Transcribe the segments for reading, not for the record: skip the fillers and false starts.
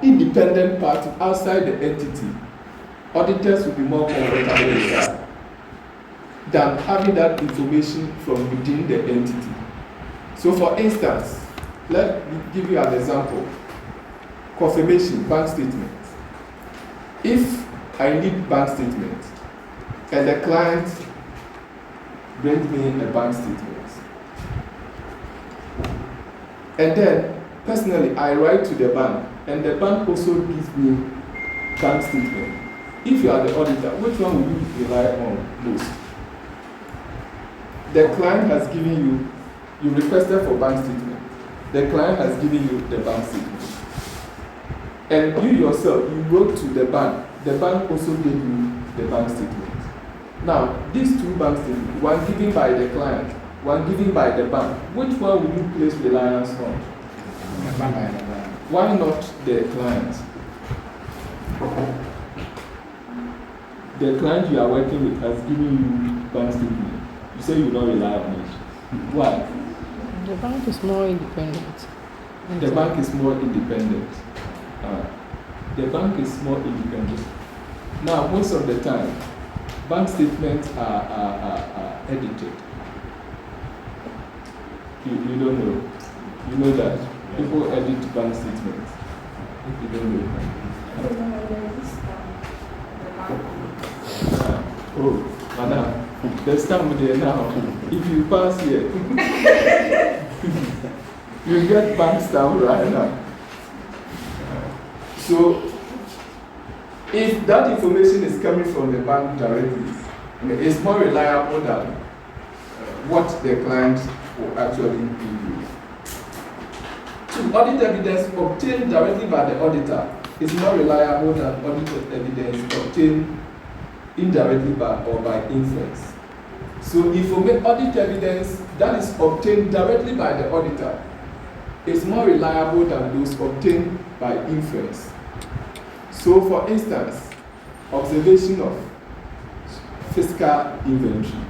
independent party outside the entity, auditors will be more comfortable with that than having that information from within the entity. So for instance, let me give you an example. Confirmation, bank statement. If I need bank statement and the client brings me a bank statement, and then personally I write to the bank and the bank also gives me bank statement. If you are the auditor, which one will you rely on most? The client has given you requested for bank statement. The client has given you the bank statement. And you yourself, you wrote to the bank also gave you the bank statement. Now, these two bank statements, one given by the client, one given by the bank, which one will you place reliance on? The bank. Why not the client? The client you are working with has given you bank statement. You say you don't rely on it. Why? The bank is more independent. The bank is more independent. The bank is more independent. Now, most of the time, bank statements are edited. You don't know. You know that people edit bank statements. If you don't know. Oh, madam, there's time there now. If you pass here, you get bank stamp right now. So, if that information is coming from the bank directly, it's more reliable than what the client will actually give you. To audit evidence obtained directly by the auditor is more reliable than audited evidence obtained indirectly by or by inference. So, if you make audit evidence that is obtained directly by the auditor, is more reliable than those obtained by inference. So, for instance, observation of fiscal inventory.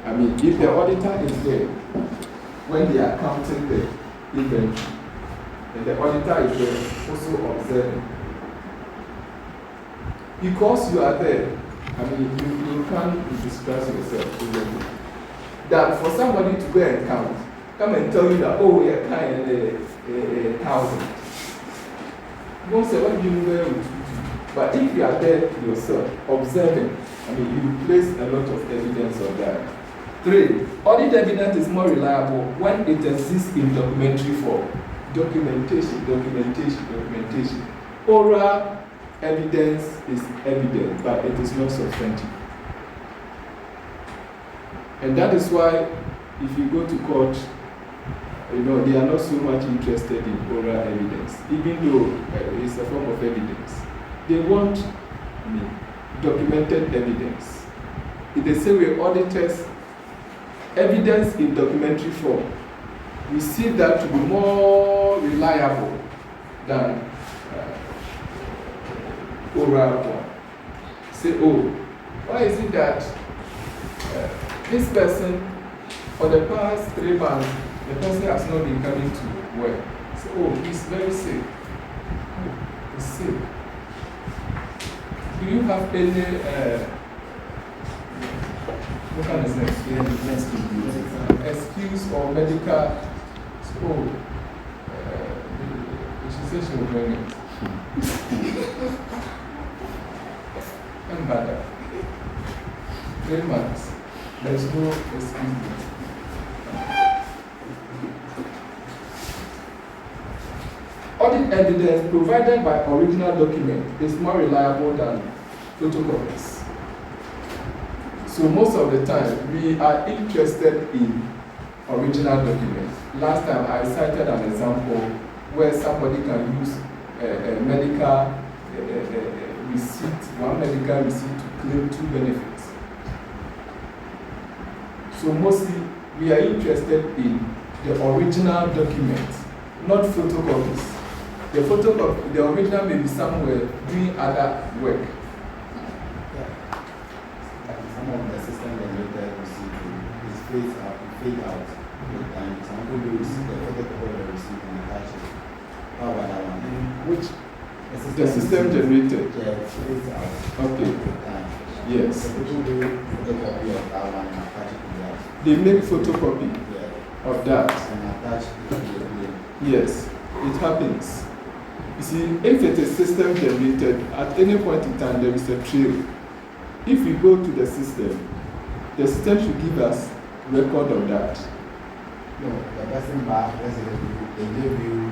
I mean, if the auditor is there when they are counting the inventory, and the auditor is there also observing, because you are there, I mean, you can't distress yourself. That for somebody to go and count, come and tell you that, oh, we are counting 1,000. You won't say, what do you do? But if you are there yourself, observing, I mean, you place a lot of evidence on that. 3, audit evidence is more reliable when it exists in documentary form. Documentation. Oral evidence is evidence, but it is not substantive. And that is why, if you go to court, they are not so much interested in oral evidence, even though it's a form of evidence. They want documented evidence. In the same way, auditors, evidence in documentary form, we see that to be more reliable than oral one. Say, oh, why is it that this person, for the past 3 months, the person has not been coming to work? Say, oh, he's very sick. He's sick. Do you have any, what kind of excuse or medical? Oh, she said she will bring it. And better. 3 months. There's no excuse. Audit evidence provided by original document is more reliable than photocopies. So most of the time, we are interested in original documents. Last time I cited an example where somebody can use a medical receipt, one medical receipt to claim 2 benefits. So mostly, we are interested in the original document, not photocopies. The original may be somewhere doing other work. Some of the system generated receipt is fade out. And some people do receive the photocopy of the receipt and attach it. How about that one? Which The system generated. Yeah, it fades out. Okay. Yes. So people do photocopy of that one and attach it to that. They make photocopy Yeah. of that. And attach it to the plane. Yes, it happens. You see, if it is system generated, at any point in time there is a trail. If we go to the system should give us record of that. No, the person back, let's say they gave you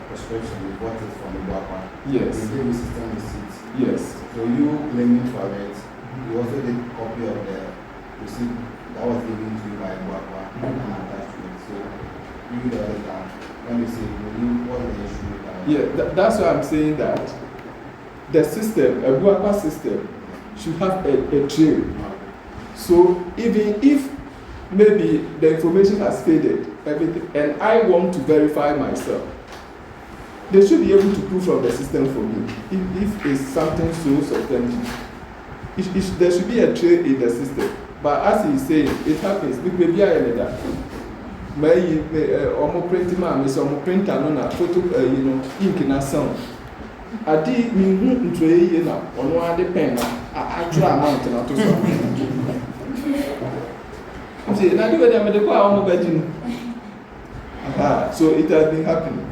prescription, you bought it from the Guapa. Yes. They gave you system receipt. Yes. So you claiming for it, you also did copy of the receipt that was given to you by Guapa and attached to it. So you the other time, when you say, what is the issue with that? Yeah, that's why I'm saying that the system, a Guapa system, should have a trail. So even if maybe the information has faded, everything, and I want to verify myself, they should be able to prove from the system for me if it's something so authentic. There should be a trail in the system. But as he's saying, it happens. Maybe I am that. Omo print man, Miss Omo printer no photo, ink na sound. I did me into a na on one the pen. I try amount na to so. See, now do them the go so it has been happening.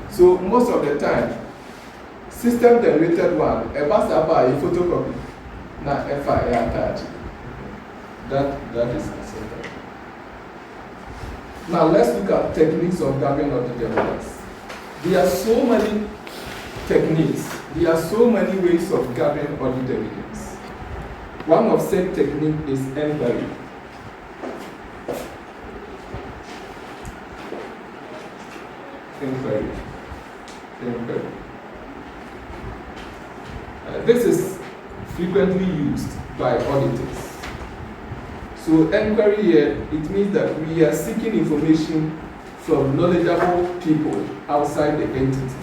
So most of the time, system generated one, a bus about a photocopy, not FI attached. That is acceptable. Now let's look at techniques of gathering audit evidence. There are so many techniques. There are so many ways of gathering audit evidence. One of said technique is inquiry. Inquiry. This is frequently used by auditors. So inquiry here, it means that we are seeking information from knowledgeable people outside the entity.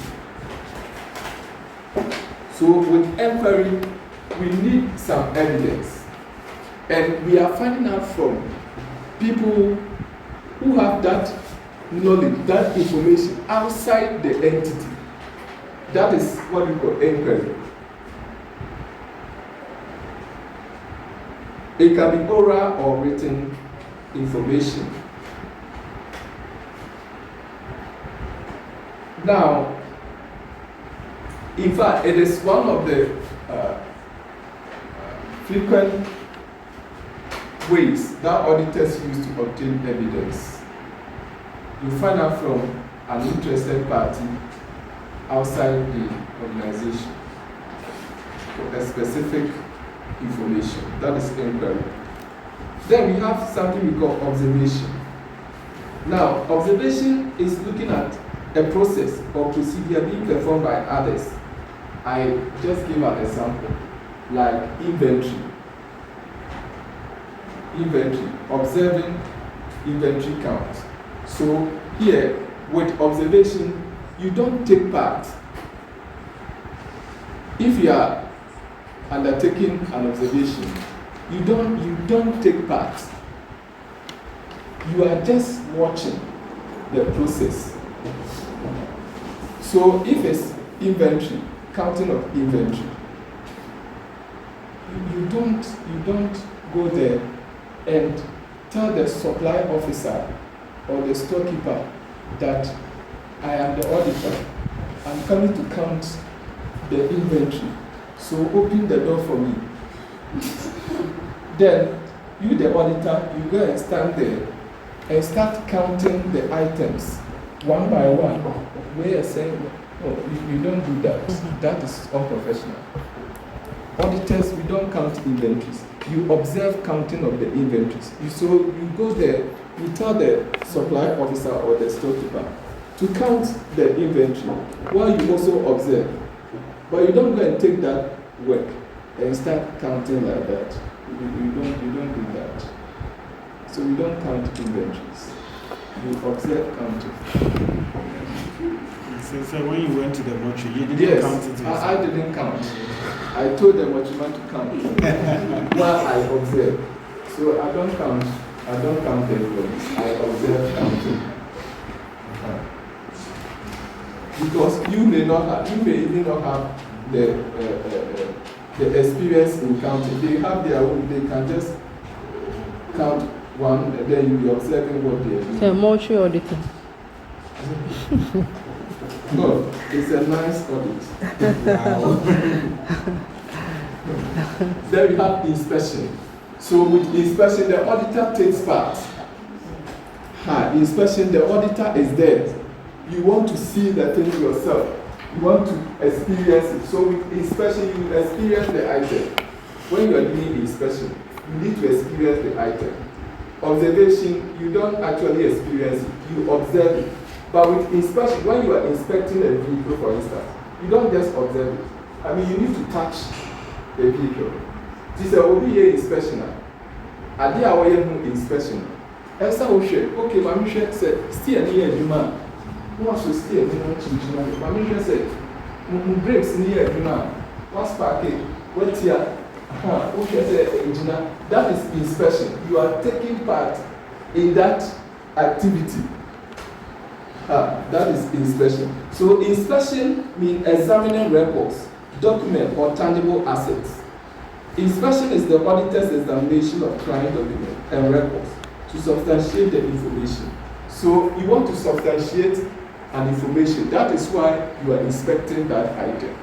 So with inquiry, we need some evidence. And we are finding out from people who have that knowledge, that information outside the entity. That is what we call inquiry. It can be oral or written information. Now, in fact, it is one of the frequent ways that auditors use to obtain evidence. You find out from an interested party outside the organization for a specific information. That is inquiry. Then we have something we call observation. Now, observation is looking at a process or procedure being performed by others. I just give an example, like inventory. Observing inventory count. So here, with observation, you don't take part. If you are undertaking an observation, you don't take part. You are just watching the process. So if it's inventory, counting of inventory, you don't go there and tell the supply officer or the storekeeper that I am the auditor. I'm coming to count the inventory. So open the door for me. Then you, the auditor, you go and stand there and start counting the items one by one. Where you're saying, oh, you don't do that. That is unprofessional. Auditors, we don't count inventories. You observe counting of the inventories. So you go there, you tell the supply officer or the storekeeper to count the inventory while you also observe. But you don't go and take that work and start counting like that. You don't do that. So you don't count inventories. You observe counting. So when you went to the mortuary, you didn't count it? I didn't count. I told the mortuary to count while I observe. So I don't count the inventories. I observe counting. because you may even not have the experience in counting. They have their own, they can just count one, and then you'll be observing what they are doing. So, mortuary auditing. No, it's a nice audit. Then we have inspection. So with inspection, the auditor takes part. Inspection, the auditor is there. You want to see the thing yourself. You want to experience it. So with inspection, you will experience the item. When you are doing inspection, you need to experience the item. Observation, you don't actually experience it. You observe it. But with inspection, when you are inspecting a vehicle, for instance, you don't just observe it. I mean, you need to touch the vehicle. This is a inspection. I did our inspection. Esa Oshe, okay, Mammy said, steer near Juma. What's to steer near Juma? Mammy said, breaks near Juma. What's parking? What's here? Okay, said, that is inspection. You are taking part in that activity. That is inspection. So inspection means examining records, documents, or tangible assets. Inspection is the auditor's examination of client documents and records to substantiate the information. So you want to substantiate an information. That is why you are inspecting that item.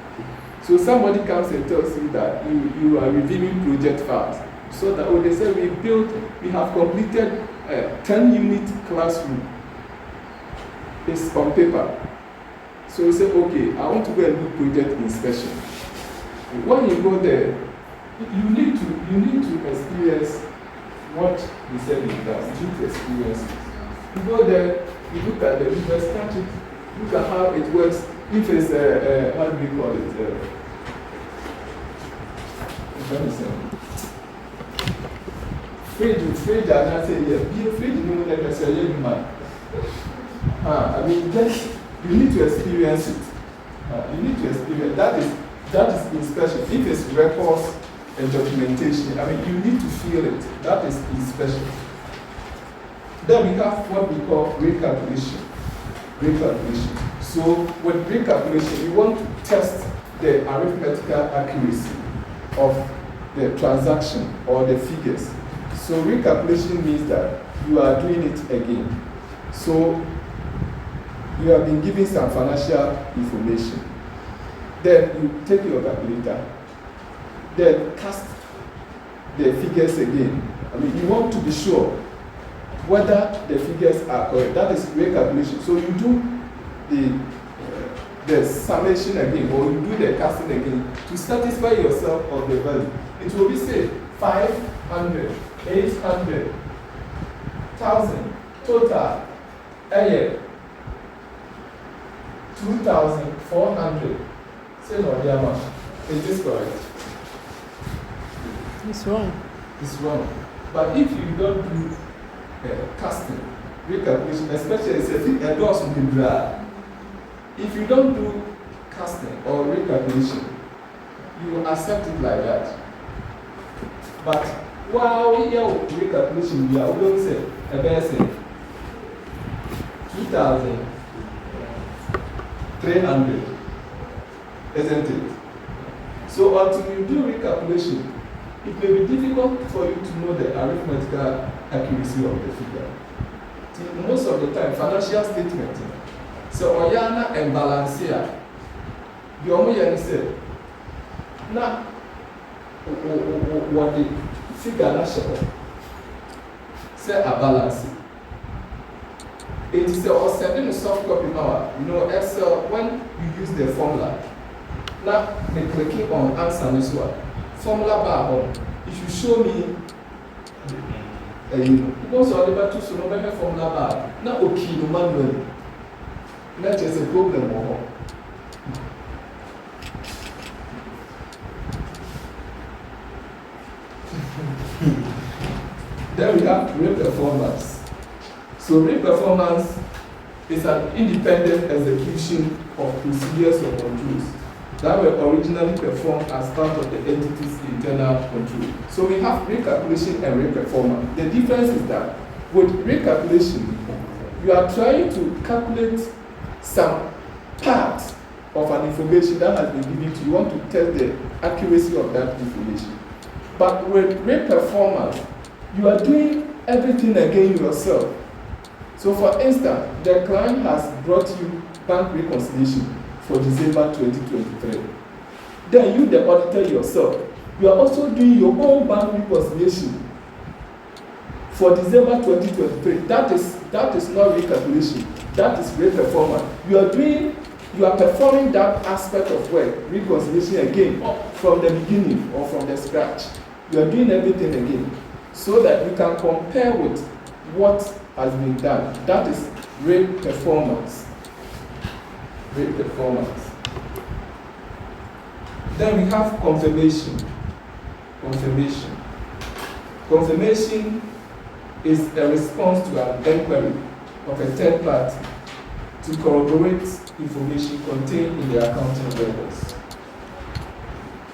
So somebody comes and tells you that you are reviewing project files. So that when they say we have completed a 10-unit classroom. It's on paper. So you say, okay, I want to go and do project inspection. When you go there, you need to experience what he said it does. You need to experience it. You go there, you look at the reverse catch it, look at how it works. If it's how do we call it? Fridge, and I say, yeah, be a fridge, you know, like I say, yeah, man. I mean, you need to experience it. You need to experience that is inspection. If it's records and documentation, I mean, you need to feel it. That is inspection. Then we have what we call recalculation. Recalculation. So with recalculation, you want to test the arithmetical accuracy of the transaction or the figures. So recalculation means that you are doing it again. So you have been given some financial information. Then you take your calculator, then cast the figures again. I mean, you want to be sure whether the figures are correct. That is recalculation. So you do the summation again, or you do the casting again to satisfy yourself of the value. It will be say 500, 800, 1,000, total, a year. 2,400. Say no, how much? Is this correct? It's wrong. It's wrong. But if you don't do casting, recalculation, especially if a doors will be dry. If you don't do casting or recalculation, you will accept it like that. But while we have recalculation, we are going to say a best 2,300, isn't it? So until you do recalculation, it may be difficult for you to know the arithmetical accuracy of the figure. Most of the time, financial statement. So Oyana and Balancia, the Omoyan said, now what the figure national say a balance. It is sending a soft copy now. You know, Excel, when you use the formula, now the clicking on answer this one. Formula bar home. If you show me, most of the battle, so no formula bar. Now, okay, no manually. That is a problem. Then we have real performance. So real performance is an independent execution of procedures or controls that were originally performed as part of the entity's internal control. So we have recalculation and reperformance. The difference is that with recalculation, you are trying to calculate some part of an information that has been given to you. You want to test the accuracy of that information. But with rate performance, you are doing everything again yourself. So for instance, the client has brought you bank reconciliation for December 2023. Then you, the auditor yourself, you are also doing your own bank reconciliation for December 2023. That is not recalculation. That is rate performance. You are performing that aspect of work, reconciliation again, from the beginning or from the scratch. You are doing everything again, so that you can compare with what has been done. That is rate performance. Rate performance. Then we have confirmation. Confirmation. Confirmation is a response to an inquiry of a third party to corroborate information contained in the accounting records.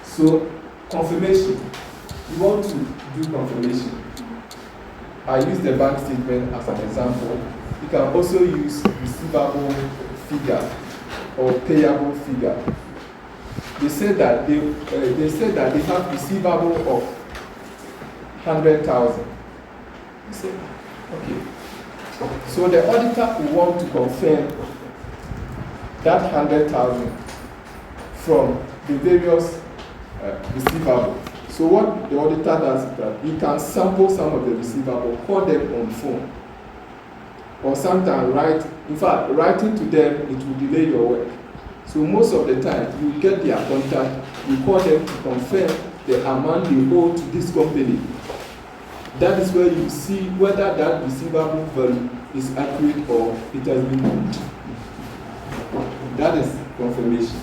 So, confirmation. You want to do confirmation. I use the bank statement as an example. You can also use receivable figure or payable figure. They said that they have receivable of 100,000. You say, okay. So the auditor will want to confirm that 100,000 from the various receivables. So what the auditor does is that he can sample some of the receivables, call them on phone, or sometimes writing to them, it will delay your work. So most of the time, you get their contact, you call them to confirm the amount they owe to this company. That is where you see whether that receivable value is accurate or it has been moved. That is confirmation.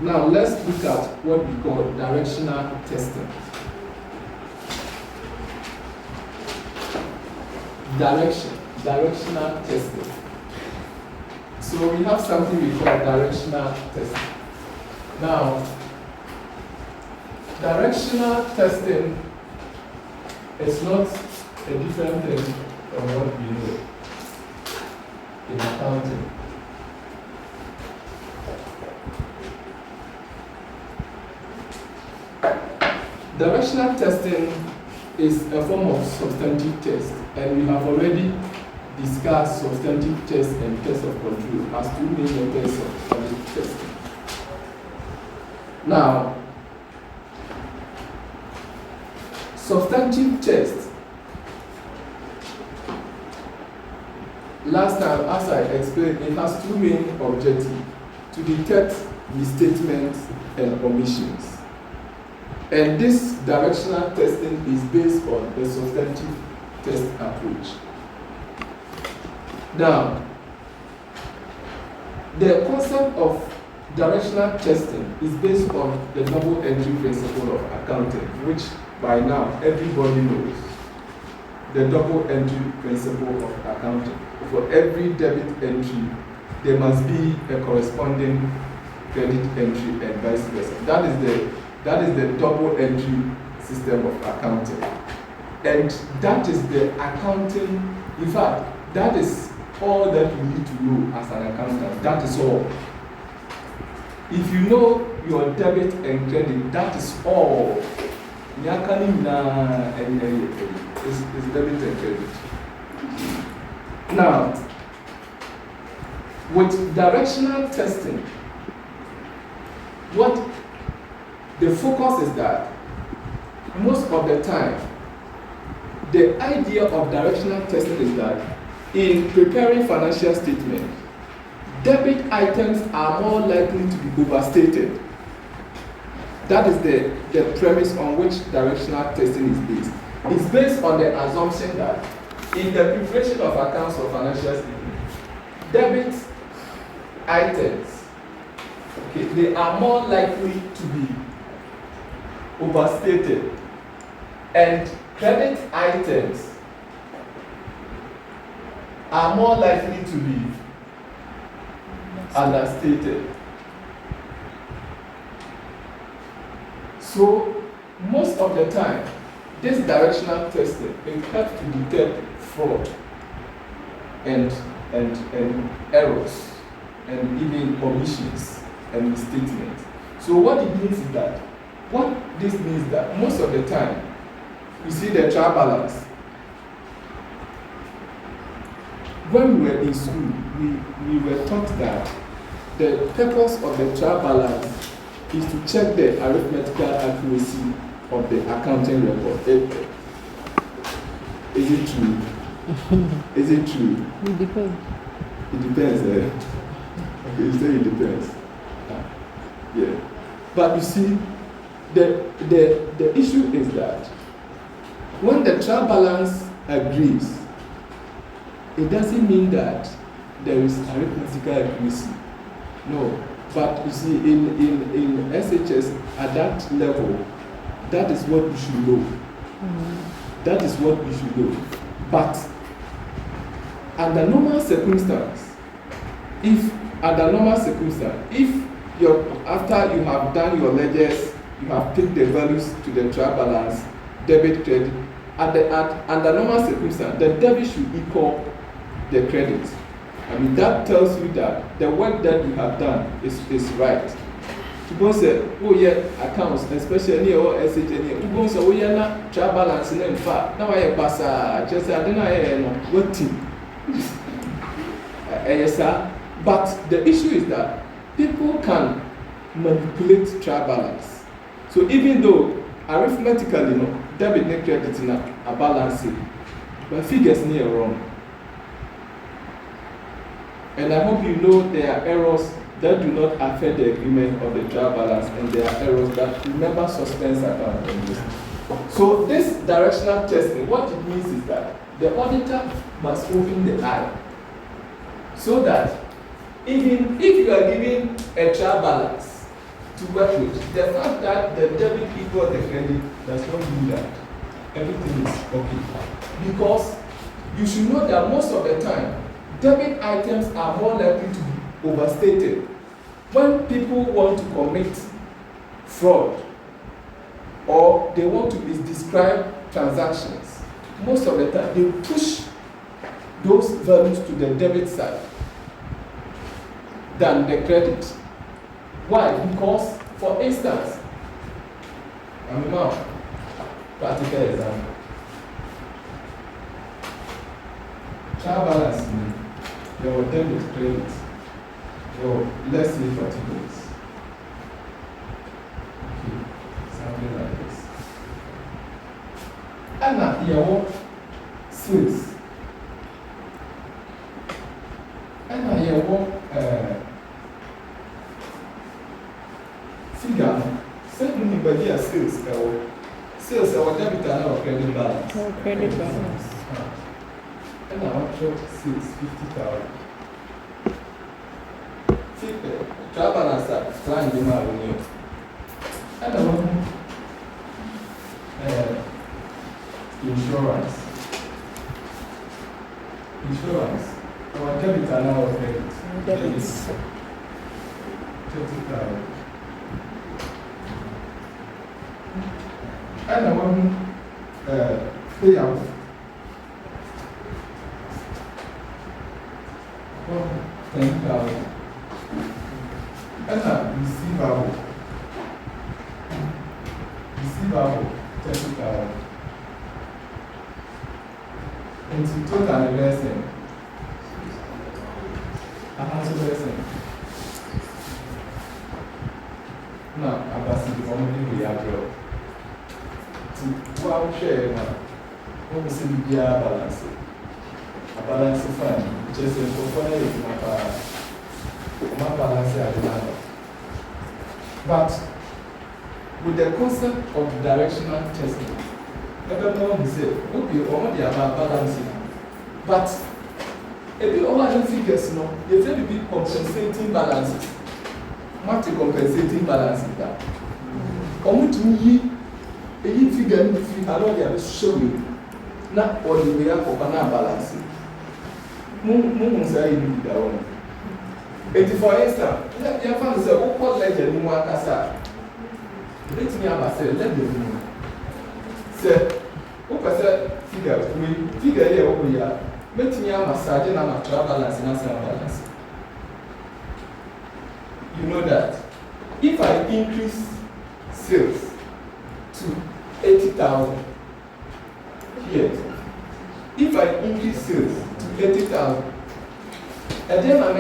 Now let's look at what we call directional testing. Directional testing. So we have something we call directional testing. Now, directional testing is not a different thing from what we know in accounting. Directional testing is a form of substantive test, and we have already discussed substantive test and test of control as two main methods of testing. Now, substantive test. Last time, as I explained, it has two main objectives: to detect misstatements and omissions. And this directional testing is based on the substantive test approach. Now, the concept of directional testing is based on the double entry principle of accounting, which by now everybody knows. The double entry principle of accounting. For every debit entry, there must be a corresponding credit entry and vice versa. That is the double entry system of accounting. And that is the accounting, in fact, that is all that you need to know as an accountant. That is all. If you know your debit and credit, that is all. It's debit and credit. Now, with directional testing, what the focus is that most of the time, the idea of directional testing is that in preparing financial statements, debit items are more likely to be overstated. That is the premise on which directional testing is based. It's based on the assumption that in the preparation of accounts for financial statements, debit items, okay, they are more likely to be overstated, and credit items are more likely to be understated. So most of the time, this directional testing it helps to detect fraud and and errors and even omissions and misstatements. So what it means is that, what this means that most of the time, you see the trial balance. When we were in school, we were taught that the purpose of the trial balance is to check the arithmetical accuracy of the accounting record. Is it true? Is it true? It depends. It depends. Okay, you say it depends. Yeah. But you see, the issue is that when the trial balance agrees, it doesn't mean that there is arithmetical accuracy. No. But you see, in SHS, at that level, that is what you should know. That is what you should know. But under normal circumstance, if after you have done your ledgers, you have picked the values to the trial balance, debit, credit, under normal circumstance, the debit should equal the credit. I mean, that tells you that the work that you have done is right. To go say, oh yeah, accounts, especially or SHN, to go say, oh yeah, na trial balance in fact, now I have basa, just I don't know what team. Yes, sir. But the issue is that people can manipulate trial balance. So even though arithmetically, debit and credit in a balancing, but figures near wrong. And I hope you know there are errors that do not affect the agreement of the trial balance, and there are errors that remember suspense account on this. So this directional testing, what it means is that the auditor must open the eye, so that even if you are giving a trial balance to work with, the fact that the debit equals the credit does not mean that everything is okay. Because you should know that most of the time, debit items are more likely to be overstated. When people want to commit fraud or they want to misdescribe transactions, most of the time they push those values to the debit side than the credit. Why? Because, for instance, I'm now practical example. Trial balance, there were debit, credit. Or let's say 40 days. Okay, something like this. And now here sales. And now here figure. Say anybody has sales. Sales our debit and our credit balance. No credit balance. And I want to sales 50,000. Trial balance that plan the man renew. And I want insurance. Our debit and our credit. Debit. 30,000. And I want payout. 10,000. And receivable 30,000. And to total investment, now I'm passing the only we have job. To wow share now, what we see the balance. A balance fund, just a portfolio my balance here. But with the concept of directional testing, everyone will say, okay, all the about balancing. But if you all have figures, you say to be compensating balances. What is compensating balances that? Come to me, a figure if you allow them to show you, not all the way up for balancing. Mum say you need that one. For instance, your family say, oh, what legend you want us at? Let me have a say, let me say, oh, figure here over here. Meeting your massage and I'm a travel balance and a balance. You know that if I increase sales to 80,000 here, if I increase sales to 80,000, and then I'm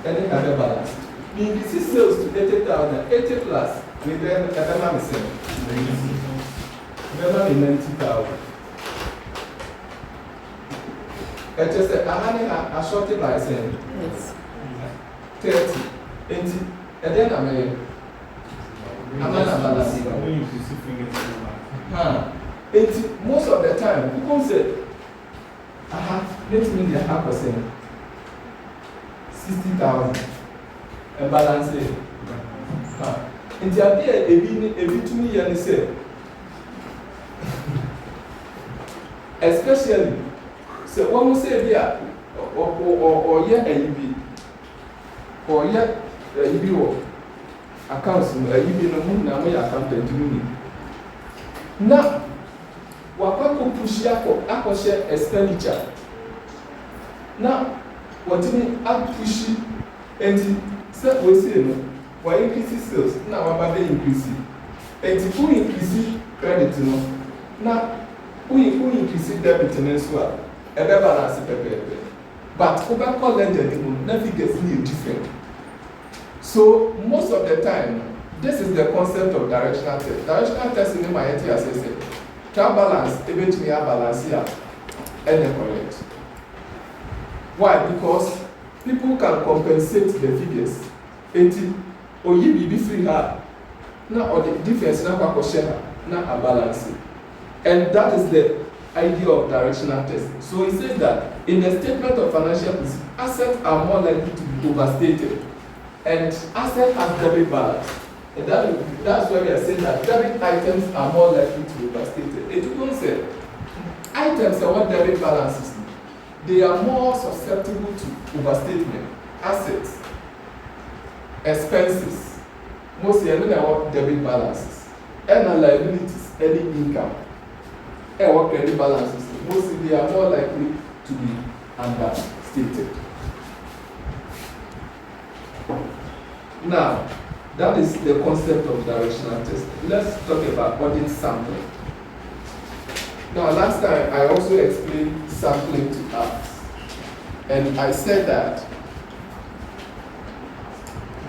and then have a balance. We increase sales to 80,000, 80 plus, we then have a missing. Remember the 90,000. I just said, I short it by saying, Yes. 30, 80, and then I'm not a balance. When you see fingers in the back. 80, most of the time, people say, let me the 100%, 60,000, and balance it. And the idea, a bit to me, and say, especially, so one will say, yeah, or yeah, or yet you accounts no moon accountant to now wakako push yako share expenditure now what me up push and say we say no why increase sales now what increase and who increase credit no now who increase debit no so e be balance pepe but over call lender nothing gets new different. So most of the time, this is the concept of directional test. Directional test in my head as I say, can balance, eventually balance here, and then correct. Why? Because people can compensate the figures. 80, or you be free her, now or the difference now share now a balance. And that is the idea of directional test. So it says that in the statement of financial position, assets are more likely to be overstated. And asset has debit balance. And that's why we are saying that debit items are more likely to be overstated. It don't say items are what debit balances. They are more susceptible to overstatement. Assets, expenses, mostly I know what debit balances. And liabilities, any income. And what credit balances. Mostly they are more likely to be understated. Now, that is the concept of directional test. Let's talk about audit sampling. Now, last time I also explained sampling to us. And I said that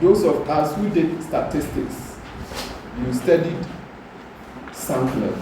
those of us who did statistics, you studied sampling.